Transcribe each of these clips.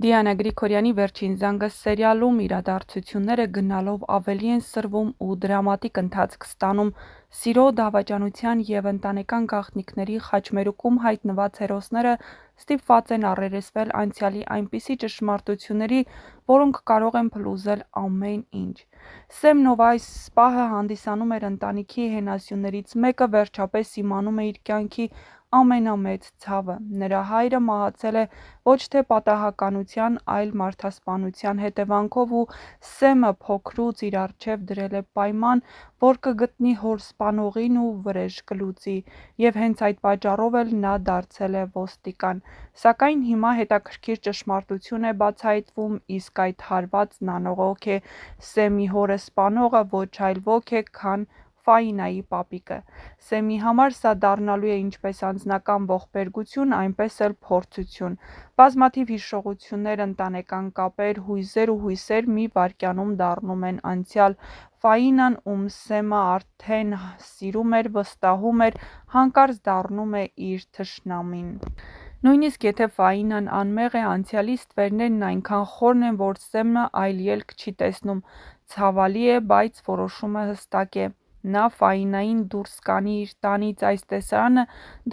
Դիանա Գրիգորյանի «Վերջին զանգը» սերիալում իրադարձությունները գնալով ավելի են սրվում ու դրամատիկ ընթացք ստանում։ Սիրո, դավաճանության և ընտանեկան գաղտնիքների խաչմերուկում հայտնված հերոսները ստիպված են առերեսվել անցյալի այնպիսի ճշմարտությունների, որոնք կարող են փլուզել ամեն ինչ։ Սեմն, ով այս պահը հանդիսանում էր ընտանիքի հենասյուներից մեկը, վերջապես իմանում է իր կյանքի ամենամեծ ցավը։ Նրա հայրը մահացել է ոչ թե պատահականության, այլ մարդասպանության հետևանքով, ու Սեմը փոքրուց իր առջև դրել է պայման, որ կգտնի հոր սպանողին ու վրեժ կլուծի, և հենց այդ պատճառով էլ նա դարձել է ոստիկան։ Սակայն հիմա հետաքրքիր ճշմարտություն է բացահայտվում, իսկ այդ հարվածն անողոք է։ Սեմի հորը սպանողը ոչ այլ ոք է, քան Ֆաինայի պապիկը։ Սեմի համար սա դառնալու է ինչպես անձնական ողբերգություն, այնպես էլ փորձություն։ Բազմաթիվ հիշողություններ, ընտանեկան կապեր, հույզեր ու հույսեր մի վայրկյանում դառնում են անցյալ։ Ֆաինան, ում Սեմը արդեն սիրում էր, վստահում էր, հանկարծ դառնում է իր թշնամին։ Նույնիսկ եթե Ֆաինան անմեղ է, անցյալի ստվերներն այնքան խորն են, որ Սեմը այլ ելք չի տեսնում։ Ցավալի է, բայց որոշումը հստակ է։ Նա Ֆաինային դուրս կանի իր տանից։ Այս տեսարանը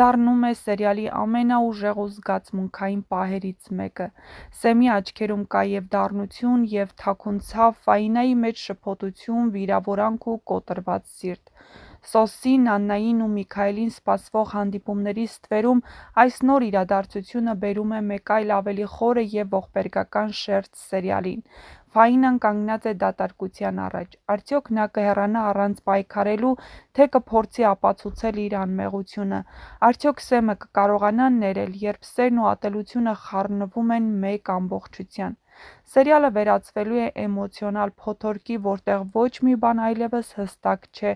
դառնում է սերիալի ամենաուժեղ ու զգացմունքային պահերից մեկը։ Սեմի աչքերում կա և դառնություն, և թաքուն ցավ, Ֆաինայի մեջ շփոթություն, վիրավորանք ու կոտրված սիրտ։ Սոսին, Աննային ու Միքայելին սպասվող հանդիպումների ստվերում այս նոր իրադարձությունը բերում է մեկ այլ ավելի խորը և ողբերգական շերտ սերիալին։ Ֆաինան կանգնած է դատարկության առաջ։ Արդյոք նա կհեռանա առանց պայքարելու, թե կփորձի ապացուցել իր անմեղությունը։ Արդյոք Սեմը կկարողանա ներել, երբ սերն ու ատելությունը խառնվում են մեկ ամբողջության։ Սերիալը վերածվելու է էմոցիոնալ փոթորկի, որտեղ ոչ մի բան այլևս հստակ չէ։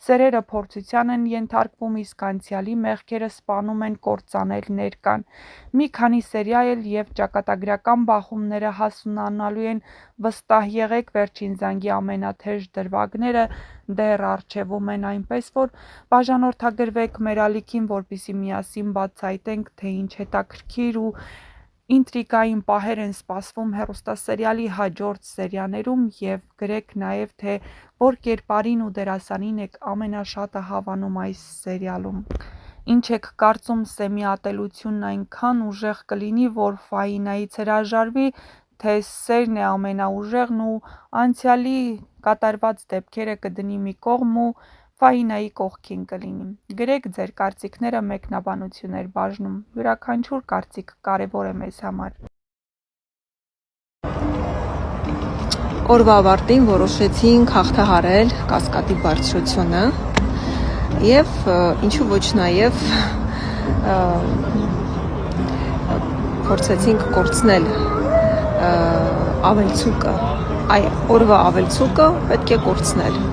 Սերերը փորձության են ենթարկվում, իսկ անցյալի մեղքերը սպանում են կործանել ներկան։ Մի քանի սերիա էլ և ճակատագրական բախումները հասունանալու են։ Վստահ եղեք, «Վերջին զանգի» ամենաթեժ դրվագները դեռ առջևում են, այնպես որ բաժանորդագրվեք մեր ալիքին, որպեսզի միասին բացահայտենք, թե ինչ հետաքրքիր ու ինտրիգային պահեր են սպասվում հեռուստասերիալի հաջորդ սերիաներում, և գրեք նաև, թե որ կերպարին ու դերասանին եք ամենաշատը հավանում այս սերիալում։ Ինչ եք կարծում, Սեմի ատելությունն այնքան ուժեղ կլինի, որ Ֆաինայից հրաժարվի, թե սերն է ամենաուժեղն ու անցյալի կատարված դեպքերը կդնի մի կողմ ու Ֆաինայի կողքին կլինի։ Գրեք ձեր կարծիքները մեկնաբանություններ բաժնում։ Յուրաքանչյուր կարծիք կարևոր է մեզ համար։ Օրվա ավարտին որոշեցինք հաղթահարել Կասկադի բարձրությունը և ինչու ոչ նաև փորձեցինք կորցնել ավելցուկը, օրվա ավելցուկը պետք է կորցնել։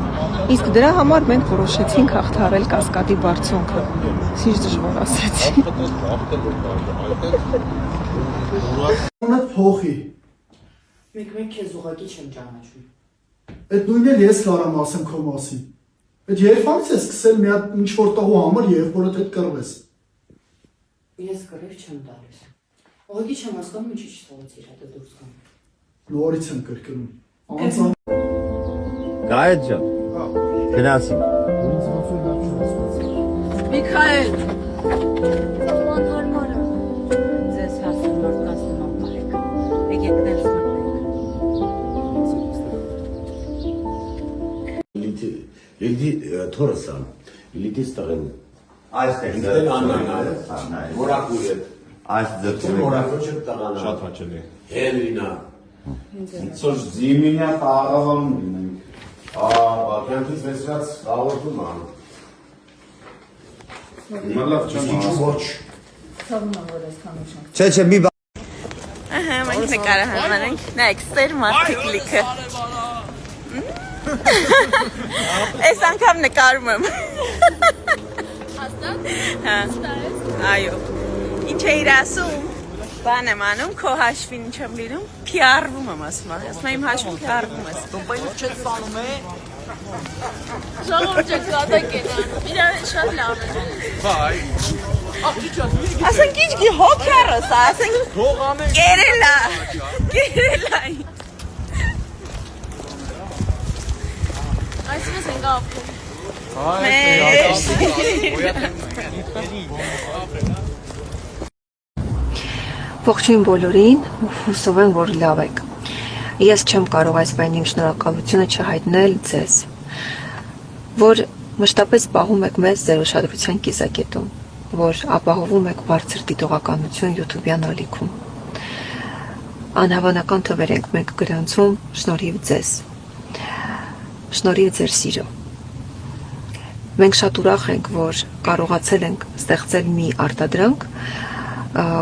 Իսկ դրա համար մենք որոշեցինք հաղթահարել Կասկադի բարձունքը։ Ինչ դժվար ասեցի։ Փոխի։ Մեկ քեզ ուղղակի չեմ ճանաչում։ Այդ նույնն էլ ես կարամ ասեմ քո մասին։ Այդ երբանից ես սկսել մի հատ ինչ-որ տղու համար եղբորդ հետ կռվես։ Ես կռիվ չեմ տալիս։ Ուղղակի չեմ հասկանում ինչի չթողեց իր հետ դուրս գան։ Նորից եմ կրկնում։ Գայդ ջան։ Գնացի։ Միքայել։ Ձեզ հասուն մարդկանց նման պարեք։ Եկեք ներս մտնենք։ Լիլդի թորսան, Լիլդի ստեղեն։ Այստեղ աննան, մորակույր է։ Այս ձրտում մորակույր չեմ տղանա։ Շատ հաճելի է։ Հելվինա։ Սոչ զիմինյա պաղավան կյանքից վեսրած աղորդում անում։ Հիմա լավ չեմ ոչ։ Թվում է, որ այսքան ուշանք։ Չէ, մի Ահա, մենք նկարը հանենք, նայեք, սեր մարդիկ լիքը։ Այս անգամ նկարում եմ։ Հաստատ։ Հա։ Ստարես։ Այո։ Ինչ էիր ասում։ Բան եմ անում, քո հաշվին ինչ եմ լինում, PR-վում եմ ասում, իմ հաշվին PR-վում ես։ Բայց չես սանում է։ Ժողովուրդը կատակ են անում։ Իրար շատ լավ է։ Բայ։ Ասենք ինչ հոքերս, ասենք կերելա։ Ողջույն բոլորին, հուսով եմ, որ լավ եք։ Ես չեմ կարող այս բանի իմ շնորհակալությունը չհայտնել ձեզ, որ մշտապես պահում եք մեզ ձեր ուշադրության կիզակետում, որ ապահովում եք բարձր դիտողականություն YouTube-յան ալիքում։ Անհավանական թվեր ենք մենք գրանցում շնորհիվ ձեզ, շնորհիվ ձեր սիրո։ Մենք շատ ուրախ ենք, որ կարողացել ենք ստեղծել մի արտադրանք,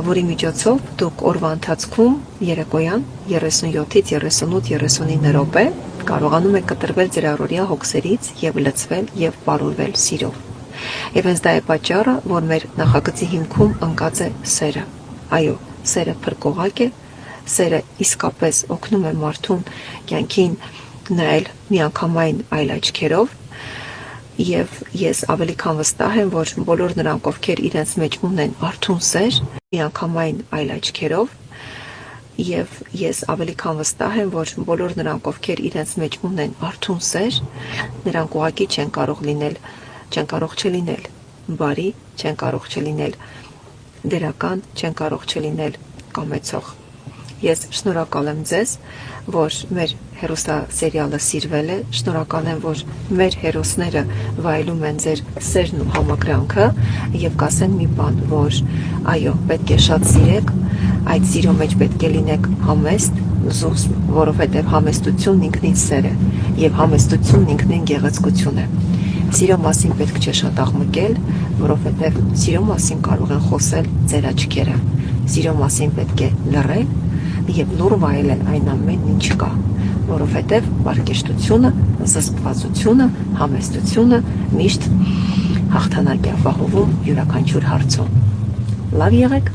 որի միջոցով դուք օրվա ընթացքում երեկոյան 37-ից 38-39 րոպե կարողանում եք կտրվել ձեր առօրյա հոգսերից եւ լցվել եւ պարուրվել սիրով։ Եվ հենց դա է պատճառը, որ մեր նախագծի հիմքում ընկած է սերը։ Այո, սերը փրկողակ է, սերը իսկապես օգնում է մարդուն կյանքին նայել միանգամայն այլ աչքերով։ Եվ ես ավելի քան վստահ եմ, որ բոլոր նրանք, ովքեր իրենց մեջ ունեն արթուն սեր, միանգամայն այլ աչքերով, եւ ես ավելի քան վստահ եմ, որ բոլոր նրանք, ովքեր իրենց մեջ ունեն արթուն սեր, նրանք ուղղակի չեն կարող չլինել բարի, չեն կարող չլինել դերական, չեն կարող չլինել կամեցող։ Ես շնորհակալ եմ ձեզ, որ մեր հերոսասերիալը սիրվել է, շնորհակալ եմ, որ մեր հերոսները վայելում են ձեր սերն ու համակրանքը եւ կասեն մի բան, որ այո, պետք է շատ սիրեք, այդ սիրո մեջ պետք է լինեք համեստ, զուսպ, որովհետեւ համեստությունն ինքնին սեր է եւ համեստությունն ինքնին գեղեցկություն է։ Սիրո մասին պետք չէ շատ աղմկել, որովհետեւ սիրո մասին կարող են խոսել ձեր աչքերը։ Սիրո մասին պետք է լռել եւ լուռ վայելել այն ամենն, ինչ կա, որովհետեւ պարկեշտությունը, զսպվածությունը, համեստությունը միշտ հաղթանակ է ապահովում յուրաքանչյուր հարցում։ Լավ եղեք։